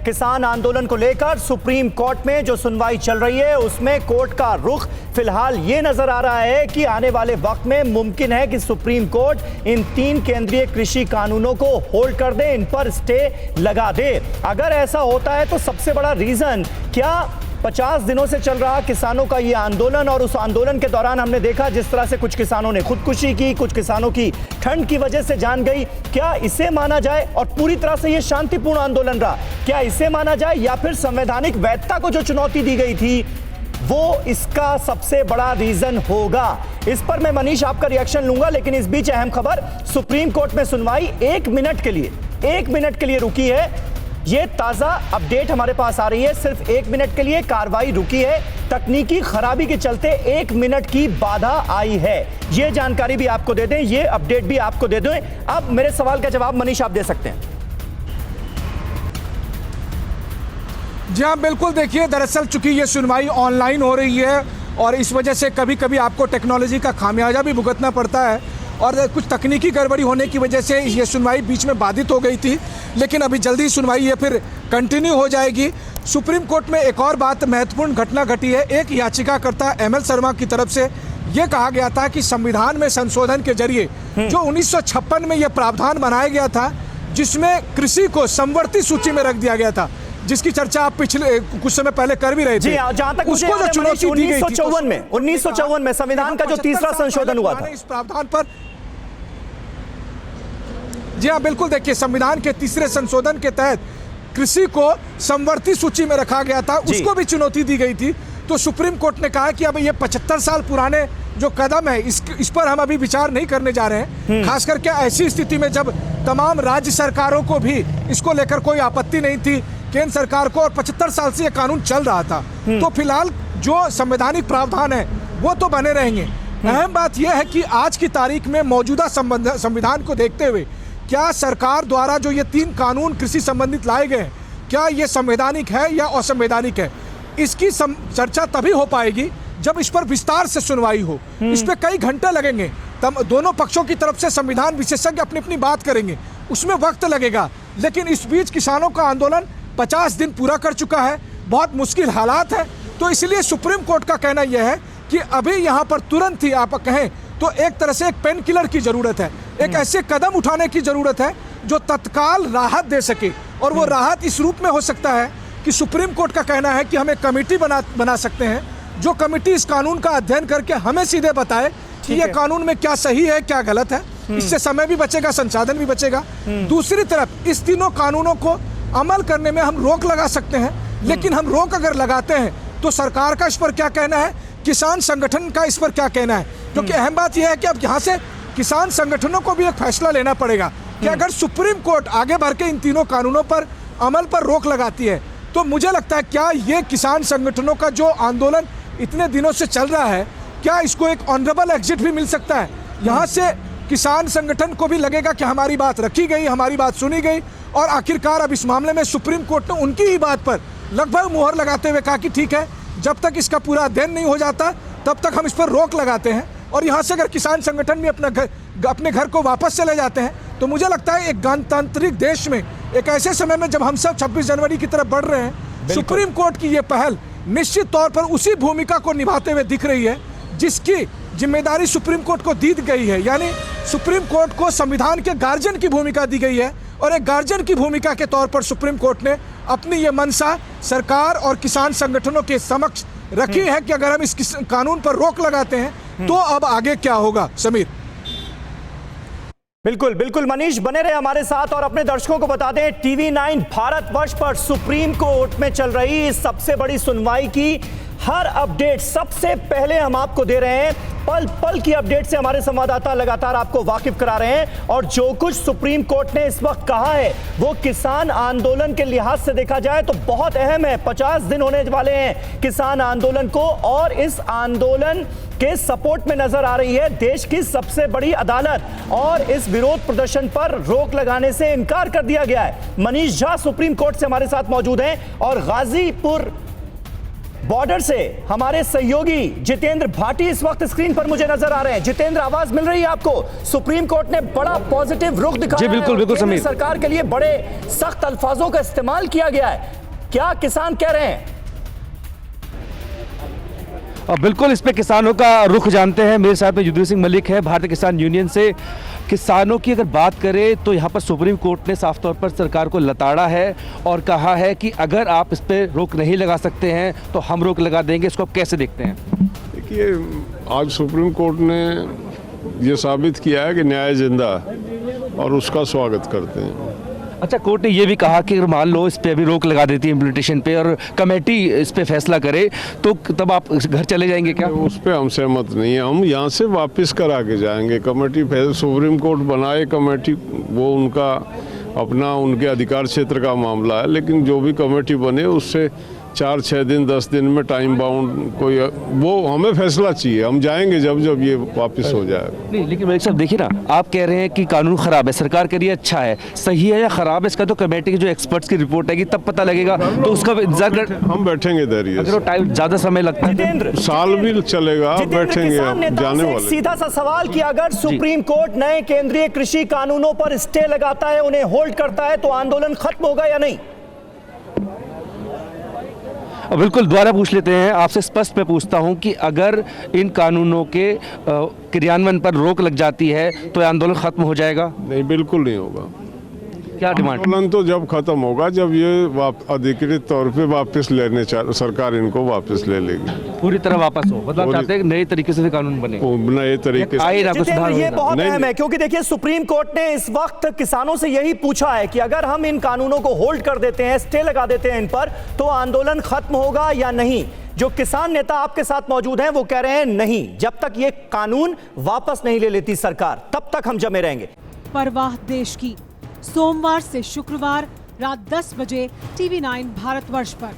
किसान आंदोलन को लेकर सुप्रीम कोर्ट में जो सुनवाई चल रही है उसमें कोर्ट का रुख फिलहाल ये नजर आ रहा है कि आने वाले वक्त में मुमकिन है कि सुप्रीम कोर्ट इन 3 केंद्रीय कृषि कानूनों को होल्ड कर दे, इन पर स्टे लगा दे। अगर ऐसा होता है तो सबसे बड़ा रीजन क्या 50 दिनों से चल रहा किसानों का ये आंदोलन, और उस आंदोलन के दौरान हमने देखा जिस तरह से कुछ किसानों ने खुदकुशी की, कुछ किसानों की ठंड की वजह से जान गई, क्या इसे माना जाए? और पूरी तरह से ये शांतिपूर्ण आंदोलन रहा, क्या इसे माना जाए? या फिर संवैधानिक वैधता को जो चुनौती दी गई थी वो इसका सबसे बड़ा रीजन होगा? इस पर मैं मनीष आपका रिएक्शन लूंगा, लेकिन इस बीच अहम खबर, सुप्रीम कोर्ट में सुनवाई 1 मिनट के लिए रुकी है। ये ताजा अपडेट हमारे पास आ रही है, सिर्फ 1 मिनट के लिए कार्रवाई रुकी है, तकनीकी खराबी के चलते 1 मिनट की बाधा आई है। ये जानकारी भी आपको दे दें, ये अपडेट भी आपको दे दें। अब मेरे सवाल का जवाब मनीष आप दे सकते हैं। जी हाँ, बिल्कुल। देखिए, दरअसल चूंकि ये सुनवाई ऑनलाइन हो रही है और इस वजह से कभी कभी आपको टेक्नोलॉजी का खामियाजा भी भुगतना पड़ता है और कुछ तकनीकी गड़बड़ी होने की वजह से ये सुनवाई बीच में बाधित हो गई थी, लेकिन अभी जल्दी सुनवाई ये फिर कंटिन्यू हो जाएगी। सुप्रीम कोर्ट में एक और बात महत्वपूर्ण घटना घटी है। एक याचिकाकर्ता एमएल शर्मा की तरफ से ये कहा गया था कि संविधान में संशोधन के जरिए जो 1956 में ये प्रावधान बनाया गया था जिसमें कृषि को समवर्ती सूची में रख दिया गया था, जिसकी चर्चा आप पिछले कुछ समय पहले कर भी रहे थे। जी हाँ, जहां तक उसको जो चुनौती दी गई थी 1954 में संविधान का जो तीसरा संशोधन हुआ था, इस प्रावधान पर। जी हाँ, बिल्कुल। देखिए, संविधान के तीसरे संशोधन के तहत कृषि को समवर्ती सूची में रखा गया था, उसको भी चुनौती दी गई थी। तो सुप्रीम कोर्ट ने कहा कि अब ये 75 साल पुराने जो कदम है इस पर हम अभी विचार नहीं करने जा रहे हैं, खास करके ऐसी स्थिति में जब तमाम राज्य सरकारों को भी इसको लेकर कोई आपत्ति नहीं थी, केंद्र सरकार को, और 75 साल से ये कानून चल रहा था। तो फिलहाल जो संवैधानिक प्रावधान है वो तो बने रहेंगे। अहम बात यह है कि आज की तारीख में मौजूदा संविधान को देखते हुए क्या सरकार द्वारा जो ये 3 कानून कृषि संबंधित लाए गए हैं, क्या ये संवैधानिक है या असंवैधानिक है? इसकी चर्चा तभी हो पाएगी जब इस पर विस्तार से सुनवाई हो। इस पर कई घंटे लगेंगे, तब दोनों पक्षों की तरफ से संविधान विशेषज्ञ अपनी अपनी बात करेंगे, उसमें वक्त लगेगा। लेकिन इस बीच किसानों का आंदोलन 50 दिन पूरा कर चुका है, बहुत मुश्किल हालात है। तो इसलिए सुप्रीम कोर्ट का कहना यह है कि अभी यहाँ पर तुरंत ही आप कहें तो एक तरह से एक पेन किलर की जरूरत है, एक ऐसे कदम उठाने की जरूरत है जो तत्काल राहत दे सके। और वो राहत इस रूप में हो सकता है कि सुप्रीम कोर्ट का कहना है कि हम एक कमेटी बना सकते हैं, जो कमेटी इस कानून का अध्ययन करके हमें सीधे बताए कि यह कानून में क्या सही है क्या गलत है। इससे समय भी बचेगा, संसाधन भी बचेगा। दूसरी तरफ इस तीनों कानूनों को अमल करने में हम रोक लगा सकते हैं, लेकिन हम रोक अगर लगाते हैं तो सरकार का इस पर क्या कहना है, किसान संगठन का इस पर क्या कहना है? क्योंकि अहम बात यह है कि अब यहाँ से किसान संगठनों को भी एक फैसला लेना पड़ेगा कि अगर सुप्रीम कोर्ट आगे बढ़ के इन तीनों कानूनों पर अमल पर रोक लगाती है तो मुझे लगता है क्या ये किसान संगठनों का जो आंदोलन इतने दिनों से चल रहा है, क्या इसको एक ऑनरेबल एग्जिट भी मिल सकता है? यहाँ से किसान संगठन को भी लगेगा कि हमारी बात रखी गई, हमारी बात सुनी गई, और आखिरकार अब इस मामले में सुप्रीम कोर्ट ने उनकी ही बात पर लगभग मुहर लगाते हुए कहा कि ठीक है, जब तक इसका पूरा अध्ययन नहीं हो जाता तब तक हम इस पर रोक लगाते हैं। और यहाँ से अगर किसान संगठन भी अपने घर को वापस चले जाते हैं तो मुझे लगता है एक गणतांत्रिक देश में एक ऐसे समय में जब हम सब 26 जनवरी की तरफ बढ़ रहे हैं, सुप्रीम कोर्ट की ये पहल निश्चित तौर पर उसी भूमिका को निभाते हुए दिख रही है जिसकी जिम्मेदारी सुप्रीम कोर्ट को दी गई है। यानी सुप्रीम कोर्ट को संविधान के गार्जियन की भूमिका दी गई है, और एक गार्जियन की भूमिका के तौर पर सुप्रीम कोर्ट ने अपनी ये मंशा सरकार और किसान संगठनों के समक्ष रखी है कि अगर हम इस कानून पर रोक लगाते हैं तो अब आगे क्या होगा। समीर, बिल्कुल बिल्कुल मनीष, बने रहे हमारे साथ और अपने दर्शकों को बता दें, TV9 भारतवर्ष पर सुप्रीम कोर्ट में चल रही इस सबसे बड़ी सुनवाई की हर अपडेट सबसे पहले हम आपको दे रहे हैं। पल पल की अपडेट से हमारे संवाददाता लगातार आपको वाकिफ करा रहे हैं, और जो कुछ सुप्रीम कोर्ट ने इस वक्त कहा है वो किसान आंदोलन के लिहाज से देखा जाए तो बहुत अहम है। 50 दिन होने वाले हैं किसान आंदोलन को, और इस आंदोलन के सपोर्ट में नजर आ रही है देश की सबसे बड़ी अदालत, और इस विरोध प्रदर्शन पर रोक लगाने से इनकार कर दिया गया है। मनीष झा सुप्रीम कोर्ट से हमारे साथ मौजूद हैं, और गाजीपुर बॉर्डर से हमारे सहयोगी जितेंद्र भाटी इस वक्त स्क्रीन पर मुझे नजर आ रहे हैं। जितेंद्र, आवाज मिल रही है आपको? सुप्रीम कोर्ट ने बड़ा पॉजिटिव रुख दिखाया जी, बिल्कुल, है, बिल्कुल केंद्र समीर। सरकार के लिए बड़े सख्त अल्फाजों का इस्तेमाल किया गया है। क्या किसान कह रहे हैं? बिल्कुल, इस पे किसानों का रुख जानते हैं। मेरे साथ में युद्धवीर सिंह मलिक है भारतीय किसान यूनियन से। किसानों की अगर बात करें तो यहाँ पर सुप्रीम कोर्ट ने साफ तौर पर सरकार को लताड़ा है और कहा है कि अगर आप इस पे रोक नहीं लगा सकते हैं तो हम रोक लगा देंगे। इसको आप कैसे देखते हैं? देखिए, आज सुप्रीम कोर्ट ने ये साबित किया है कि न्याय जिंदा है और उसका स्वागत करते हैं। अच्छा, कोर्ट ने ये भी कहा कि अगर मान लो इस पे अभी रोक लगा देती है इम्प्लीमेंटेशन पे और कमेटी इस पे फैसला करे तो तब आप घर चले जाएंगे क्या? उस पर हम सहमत नहीं है। हम यहाँ से वापस करा के जाएंगे। कमेटी सुप्रीम कोर्ट बनाए कमेटी, वो उनका अपना उनके अधिकार क्षेत्र का मामला है, लेकिन जो भी कमेटी बने उससे 4-6 दिन 10 दिन में टाइम बाउंड कोई, वो हमें फैसला चाहिए। हम जाएंगे जब जब ये वापस हो जाएगा। नहीं, लेकिन मलिक साहब देखिए ना, आप कह रहे हैं कि कानून खराब है, सरकार कह रही है अच्छा है। सही है या खराब है इसका तो कमेटी के जो एक्सपर्ट्स की रिपोर्ट आएगी तब पता लगेगा। तो उसका इंतजार कर, हम बैठेंगे धैर्य अगर से। वो टाइम ज्यादा समय लगता है जितेंद्र, साल भी चलेगा, जितेंद्र, बैठेंगे, किसान नेताओं जाने से एक वाले। सीधा सा सवाल कि अगर सुप्रीम कोर्ट नए केंद्रीय कृषि कानूनों पर स्टे लगाता है, उन्हें होल्ड करता है, तो आंदोलन खत्म होगा या नहीं? बिल्कुल, दोबारा पूछ लेते हैं आपसे। स्पष्ट मैं पूछता हूं कि अगर इन कानूनों के क्रियान्वयन पर रोक लग जाती है तो ये आंदोलन खत्म हो जाएगा? नहीं, बिल्कुल नहीं होगा। क्या डिमांड? आंदोलन तो जब खत्म होगा जब ये अधिकृत तौर पे वापस लेने सरकार इनको वापस ले लेगी। पूरी तरह वापस हो, मतलब आप चाहते हैं कि नए तरीके से कानून बने, वो नए तरीके से। आए ना कुछ जितेंद्र, सुधार ये होगा। बहुत नहीं, अहम है क्योंकि देखिए सुप्रीम कोर्ट ने इस वक्त किसानों से यही पूछा है कि अगर हम इन कानूनों को होल्ड कर देते हैं, स्टे लगा देते हैं इन पर, तो आंदोलन खत्म होगा या नहीं। जो किसान नेता आपके साथ मौजूद हैं वो कह रहे हैं नहीं, जब तक ये कानून वापस नहीं ले लेती सरकार तब तक हम जमे रहेंगे। परवाह देश की, सोमवार से शुक्रवार रात 10 बजे TV9 भारतवर्ष पर।